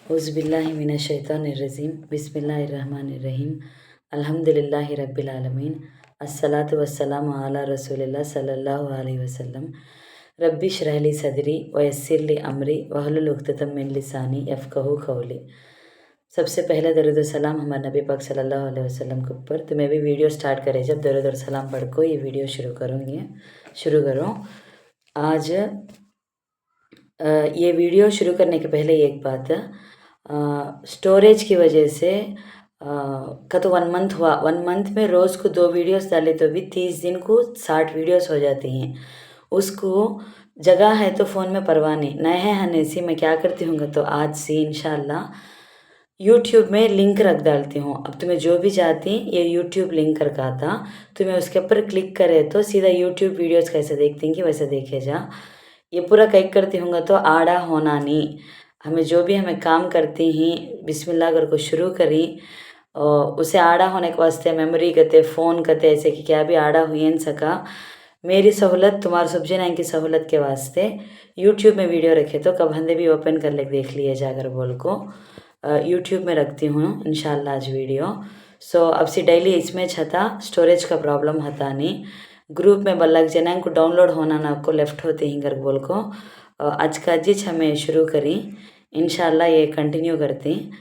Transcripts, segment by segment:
औज़ुबिल्लाहि मिनश्शैतानिर्रजीम बिस्मिल्लाहिर्रहमानिर्रहीम अल्हम्दुलिल्लाहि रब्बिल आलमीन अस्सलातु वस्सलामु अला रसूलिल्लाह सल्लल्लाहु अलैहि वसल्लम रब्बि इश्रह ली सदरी वयस्सिर ली अमरी वहलुल उक़्दतम मिन लिसानी यफ़क़हू क़ौली। सबसे पहले दरूद और सलाम हमारे नबी पाक सल्लल्लाहु अलैहि वसल्लम के ऊपर। तो मैं भी वीडियो स्टार्ट करे जब दरूद और सलाम पढ़ को ये वीडियो शुरू करो। आज ये वीडियो शुरू करने के पहले एक बात, स्टोरेज की वजह से का तो 1 मंथ हुआ, 1 मंथ में रोज़ को 2 वीडियोस डाले तो भी 30 दिन को 60 वीडियोस हो जाती हैं। उसको जगह है तो फ़ोन में परवाह नहीं, नए हैं हनेसी मैं क्या करती हूँ तो आज से इंशाल्लाह यूट्यूब में लिंक रख डालती हूँ। अब तुम्हें जो भी चाहती ये यूट्यूब लिंक रखा था, तुम्हें उसके ऊपर क्लिक करे तो सीधा यूट्यूब वीडियोस कैसे देखती हैं वैसे देखे जा। ये पूरा कैक करती हूँ तो आड़ा होना नहीं, हमें जो भी हमें काम करती ही बिस्मिल्लाह कर को शुरू करी और उसे आड़ा होने के वास्ते मेमोरी कहते फ़ोन कहते ऐसे कि क्या भी आड़ा हुई न सका। मेरी सहूलत तुम्हारे सब्जी की सहूलत के वास्ते यूट्यूब में वीडियो रखे तो कब हंदे भी ओपन कर ले देख लिए जाकर बोल को यूट्यूब में रखती हूँ इंशाल्लाह आज वीडियो। सो अब से डेली इसमें छता स्टोरेज का प्रॉब्लम हता नहीं, ग्रुप में बल्लक जना को डाउनलोड होना ना को लेफ्ट होते ही कर बोल को आज का जिच हमें शुरू करी इंशाल्लाह ये कंटिन्यू करती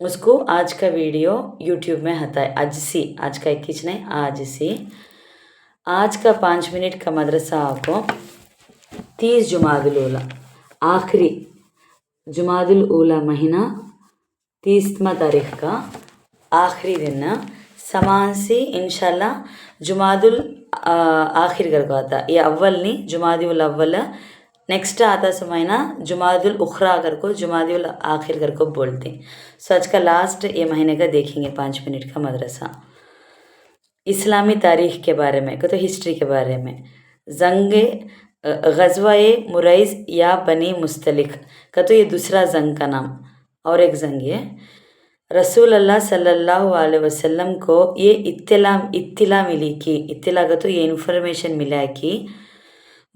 उसको। आज का वीडियो यूट्यूब में हता है आज का 21 नहीं आज सी। आज का 5 मिनट का मदरसा आपको 30 जुमादुल ऊला आखिरी जुमादुल ऊला महीना 30वां तारीख का आखिरी दिन समान से इंशाल्लाह जुमादुल आखिर कर को आता। ये अव्वल नहीं जुमादुल अव्वल, नेक्स्ट आता समयना जुमादुल उखरा कर को जुमादुल आखिर कर को बोलते हैं। सो आज का लास्ट ये महीने का देखेंगे 5 मिनट का मदरसा। इस्लामी तारीख़ के बारे में तो हिस्ट्री के बारे में जंग ग़ज़वा-ए मुरैज़ या बनी मुस्तलिक का तो ये दूसरा जंग का नाम, और एक जंग है रसूल अल्लाह सल्लल्लाहु अलैहि वसल्लम को ये इत्तिला मिली कि इत्तिला का तो ये इन्फॉर्मेशन मिला है कि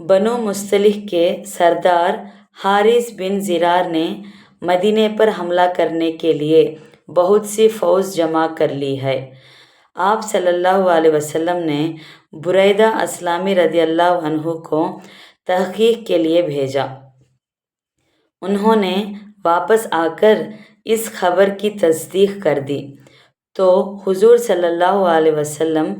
बनो मुस्तलिक के सरदार हारिस बिन ज़िरार ने मदीने पर हमला करने के लिए बहुत सी फ़ौज जमा कर ली है। आप सल्लल्लाहु अलैहि वसल्लम ने बुरैदा अस्लामी रज़ियल्लाहु अन्हु को तहक़ीक़ के लिए भेजा। उन्होंने वापस आकर इस खबर की तस्दीक कर दी तो हुजूर सल्लल्लाहु अलैहि वसल्लम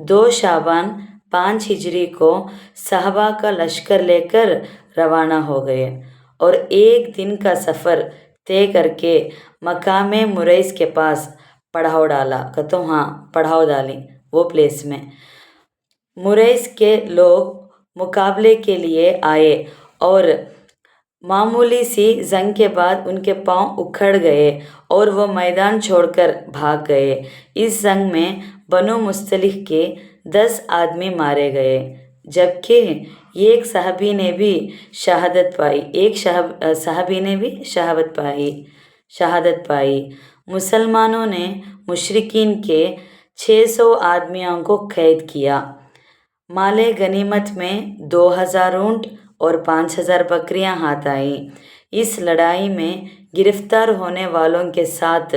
2 शाबान 5 हिजरी को सहबा का लश्कर लेकर रवाना हो गए और एक दिन का सफ़र तय करके मकामे मुरैज़ के पास पड़ाव डाला। तो हाँ पड़ाव डाली वो प्लेस में। मुरैज़ के लोग मुकाबले के लिए आए और मामूली सी जंग के बाद उनके पांव उखड़ गए और वो मैदान छोड़कर भाग गए। इस जंग में बनो मुस्तलिक के 10 आदमी मारे गए जबकि एक सहाबी ने भी शहादत पाई। मुसलमानों ने मुशरिकीन के 600 आदमियों को कैद किया। माले गनीमत में 2000 ऊँट और 5000 बकरियां हाथ आईं। इस लड़ाई में गिरफ्तार होने वालों के साथ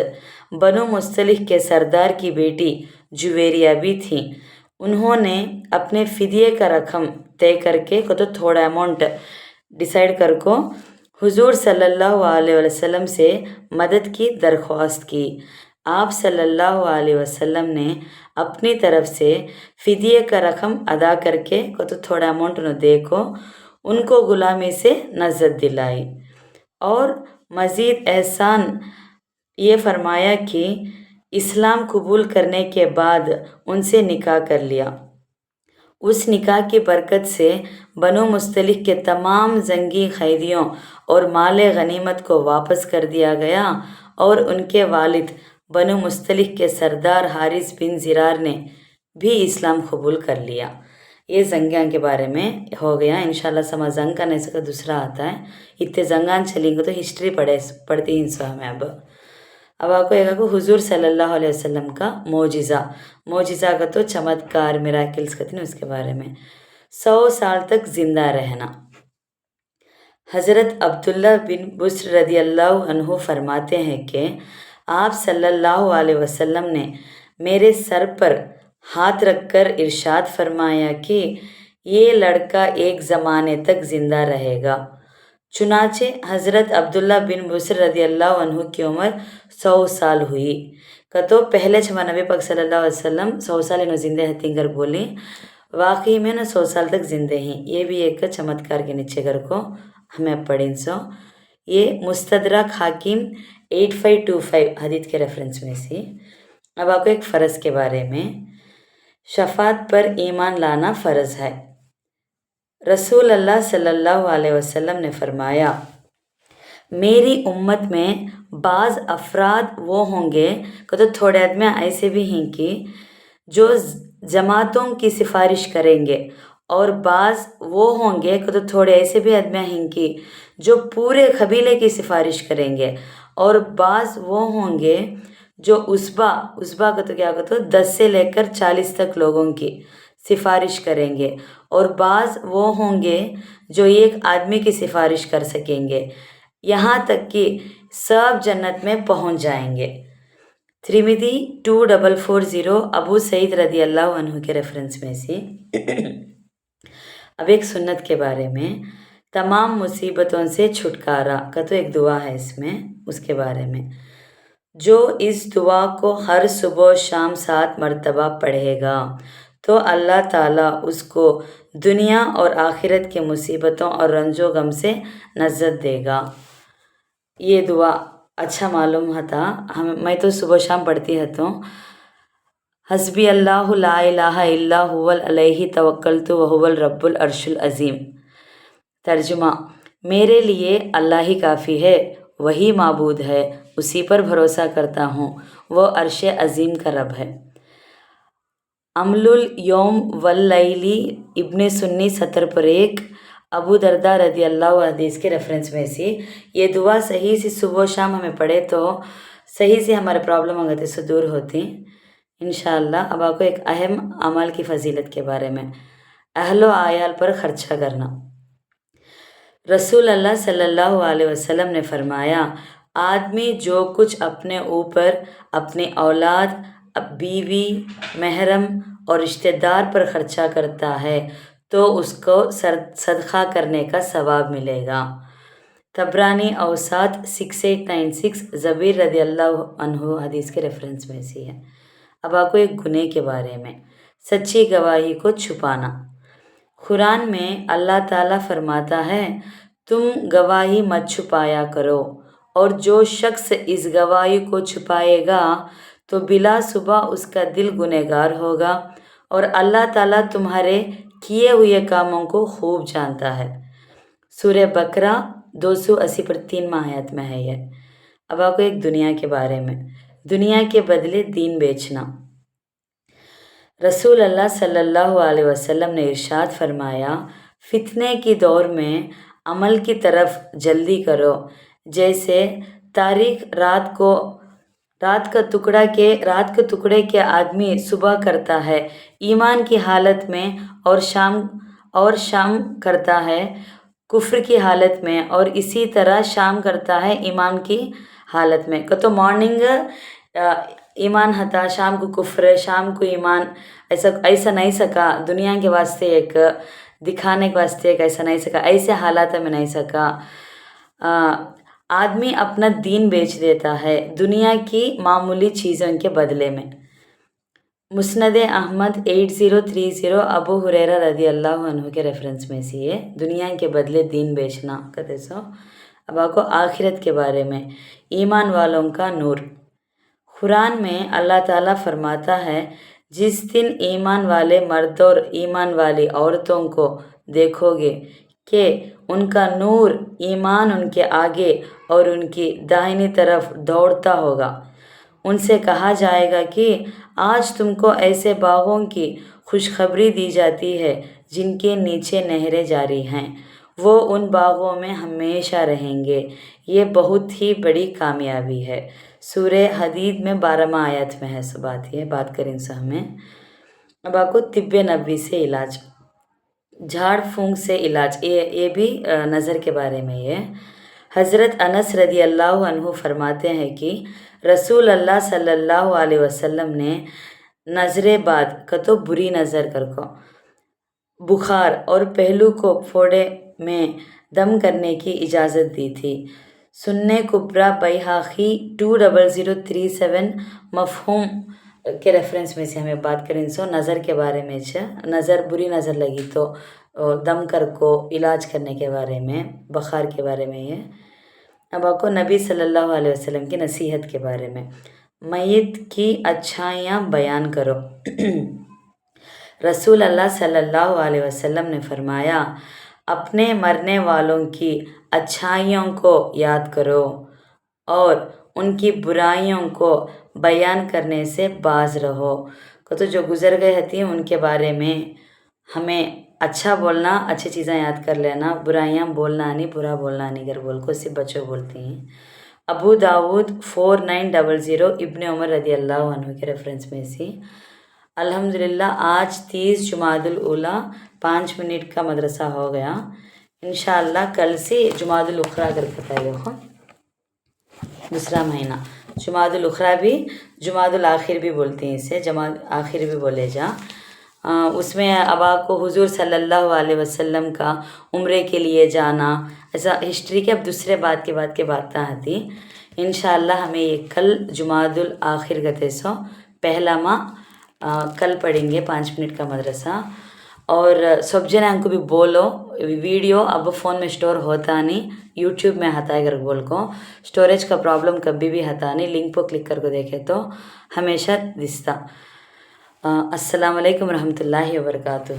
बनो मुस्तलिक के सरदार की बेटी जुवेरिया भी थी। उन्होंने अपने फिदिये का रकम तय करके को तो थोड़ा अमाउंट डिसाइड कर को हुजूर सल्लल्लाहु अलैहि वसल्लम से मदद की दरख्वास्त की। आप सल्लल्लाहु अलैहि वसल्लम ने अपनी तरफ से फिदिये का रकम अदा करके को तो थोड़ा अमाउंट न दे को उनको गुलामी से नज़त दिलाई और मज़ीद एहसान ये फरमाया कि इस्लाम कबूल करने के बाद उनसे निकाह कर लिया। उस निकाह की बरकत से बनो मुस्तलिक के तमाम जंगी कैदियों और माले गनीमत को वापस कर दिया गया और उनके वालिद बनो मुस्तलिक के सरदार हारिस बिन ज़िरार ने भी इस्लाम कबूल कर लिया। ये जंगान के बारे में हो गया इंशाल्लाह। समा जंग का नहीं सका दूसरा आता है, इतने जंगान चलेंगे तो हिस्ट्री पढ़ती इंसा हमें। अब आपको एक हुजूर सल्लल्लाहु अलैहि वसल्लम का मोजिज़ा का तो चमत्कार मिराकिल्स कहते हैं उसके बारे में। 100 साल तक जिंदा रहना। हज़रत अब्दुल्ला बिन बुस्र रदी अल्लाह अन्हु फरमाते हैं कि आप सल्लल्लाहु अलैहि वसल्लम ने मेरे सर पर हाथ रखकर इरशाद फरमाया कि ये लड़का एक ज़माने तक ज़िंदा रहेगा। चुनाचे हज़रत अब्दुल्ला बिन बुस्र रदी अल्लाह अन्हु की उम्र 100 साल हुई। कतो पहले छमा नबी पाक सल्लल्लाहु अलैहि वसल्लम 100 साल इन्हों जिंदे हतींगर बोली, वाकई में न 100 साल तक जिंदे हैं। ये भी एक चमत्कार के नीचे घर को हमें पढ़ें सो। ये मुस्तदरक हाकिम 8525 हदीत के रेफरेंस में से। अब आपको एक फ़र्ज़ के बारे में, शफ़ात पर ईमान लाना फ़र्ज़ है। रसूल अल्लाह सल्लल्लाहु अलैहि वसल्लम ने फरमाया, मेरी उम्मत में बाज़ अफराद वो होंगे तो थोड़े आदमी ऐसे भी हैं कि जो जमातों की सिफारिश करेंगे, और बाज़ वो होंगे तो थोड़े ऐसे भी आदमी हैं कि जो पूरे कबीले की सिफारिश करेंगे, और बाज़ वो होंगे जो उसबा को तो क्या कहते 10 से लेकर 40 तक लोगों की सिफारिश करेंगे, और बाज़ वो होंगे जो एक आदमी की सिफारिश कर सकेंगे, यहाँ तक कि सब जन्नत में पहुँच जाएंगे। त्रिमिदी 2440 अबू सईद रदी अल्लाह अन्हु के रेफरेंस में से। अब एक सुन्नत के बारे में, तमाम मुसीबतों से छुटकारा का तो एक दुआ है इसमें, उसके बारे में, जो इस दुआ को हर सुबह शाम 7 मरतबा पढ़ेगा तो अल्लाह ताला उसको दुनिया और आखिरत के मुसीबतों और रंजो गम से नज़त देगा। ये दुआ अच्छा मालूम था मैं तो सुबह शाम पढ़ती हूँ। हस्बी अल्लाहु ला इलाहा इल्ला हुवल अलैहि तवक्कलतु व हुवल रब्बुल अर्शुल अज़ीम। तर्जुमा, मेरे लिए अल्लाह ही काफ़ी है, वही माबूद है, उसी पर भरोसा करता हूँ, वो अर्श अज़ीम का रब है। अमलुल यौम वल लैली इब्ने सुन्नी 70 पर 1 अबू दरदा रदी अल्लाह हदीस के रेफरेंस में से। ये दुआ सही से सुबह शाम हमें पढ़े तो सही से हमारे प्रॉब्लम अगर से दूर होती इंशाअल्लाह। अब आपको एक अहम अमल की फजीलत के बारे में, अहलो आयाल पर खर्चा करना। रसूल अल्लाह सल्लल्लाहु अलैहि वसल्लम ने फरमाया, आदमी जो कुछ अपने ऊपर, अपनी औलाद, बीवी, महरम और रिश्तेदार पर खर्चा करता है तो उसको सदका करने का सवाब मिलेगा। तबरानी औसात 6896 ज़बीर रदी अल्लाह अन्हु हदीस के रेफरेंस में से है। अब आपको एक गुनाह के बारे में, सच्ची गवाही को छुपाना। कुरान में अल्लाह ताला फरमाता है, तुम गवाही मत छुपाया करो, और जो शख्स इस गवाही को छुपाएगा तो बिला सुबह उसका दिल गुनहगार होगा, और अल्लाह ताला तुम्हारे किए हुए कामों को खूब जानता है। सूरह बकरा 280 पर 3 आयत में है ये। अब आपको एक दुनिया के बारे में, दुनिया के बदले दीन बेचना। रसूल अल्लाह सल्लल्लाहु अलैहि वसल्लम ने इरशाद फरमाया, फितने की दौर में अमल की तरफ जल्दी करो, जैसे तारीख रात के टुकड़े के आदमी सुबह करता है ईमान की हालत में, और शाम करता है कुफ्र की हालत में, और इसी तरह शाम करता है ईमान की हालत में। तो मॉर्निंग ईमान हता, शाम को कुफ्र, शाम को ईमान, ऐसा नहीं सका दुनिया के वास्ते, एक दिखाने के वास्ते एक ऐसा नहीं सका, ऐसे हालात में नहीं सका। आदमी अपना दीन बेच देता है दुनिया की मामूली चीज़ों के बदले में। मुस्नद अहमद 8030 अबू हुरैरा रदी अल्लाह अन्हु के रेफरेंस में से ये, दुनिया के बदले दीन बेचना कहते सो। अब आपको आखिरत के बारे में, ईमान वालों का नूर। कुरान में अल्लाह ताला फरमाता है, जिस दिन ईमान वाले मर्द और ईमान वाली औरतों को देखोगे कि उनका नूर ईमान उनके आगे और उनकी दाहिनी तरफ दौड़ता होगा, उनसे कहा जाएगा कि आज तुमको ऐसे बागों की खुशखबरी दी जाती है जिनके नीचे नहरें जारी हैं, वो उन बागों में हमेशा रहेंगे, ये बहुत ही बड़ी कामयाबी है। सूरह हदीद में 12वां आयत में है। बात करें इनसे हमें। अब आपको तिब्बे नबी से इलाज। جھاڑ پھونک سے علاج، یہ بھی نظر کے بارے میں ہے۔ حضرت انس رضی اللہ عنہ فرماتے ہیں کہ رسول اللہ صلی اللہ علیہ وسلم نے نظر بعد کتو بری نظر کر کو بخار اور پہلو کو پھوڑے میں دم کرنے کی اجازت دی تھی۔ سنن کبریٰ بیہقی 2037 مفہوم کے ریفرنس میں سے ہمیں بات کریں سو نظر کے بارے میں نظر بری نظر لگی تو دم کر کو علاج کرنے کے بارے میں، بخار کے بارے میں ہے۔ اب آپ کو نبی صلی اللہ علیہ وسلم کی نصیحت کے بارے میں، میت کی اچھائیاں بیان کرو۔ رسول اللہ صلی اللہ علیہ وسلم نے فرمایا، اپنے مرنے والوں کی اچھائیوں کو یاد کرو اور ان کی برائیوں کو بیان کرنے سے باز رہو۔ تو جو گزر گئے ہوتی ہیں ان کے بارے میں ہمیں اچھا بولنا، اچھی چیزیں یاد کر لینا، برائیاں بولنا نہیں، برا بولنا نہیں، اگر بول کو صرف بچوں بولتی ہیں۔ ابو داود 4900 ابن عمر رضی اللہ عنہ کے ریفرنس میں سی۔ الحمدللہ آج 30 جمادی الاولیٰ 5 منٹ کا مدرسہ ہو گیا۔ انشاءاللہ کل سے جمادی الاخری کر کے بتائے گا، دوسرا مہینہ جمادی الاخری بھی، جمادی الاخر بھی بولتے ہیں اسے، جمادی آخر بھی بولے جا۔ اس میں اب آپ کو حضور صلی اللہ علیہ وسلم کا عمرے کے لیے جانا، ایسا ہسٹری کے اب دوسرے بات کے باتیں آتی۔ انشاءاللہ ہمیں یہ کل جمادی الاخر گتے سو پہلا ماہ کل پڑھیں گے 5 منٹ کا مدرسہ۔ اور سب جنے ہم کو بھی بولو، ویڈیو اب فون میں اسٹور ہوتا نہیں، یوٹیوب میں ہتا ہے، اگر بول کو اسٹوریج کا پرابلم کبھی بھی ہتا نہیں، لنک پر کلک کر کو دیکھے تو ہمیشہ دستا۔ السلام علیکم ورحمۃ اللہ وبرکاتہ۔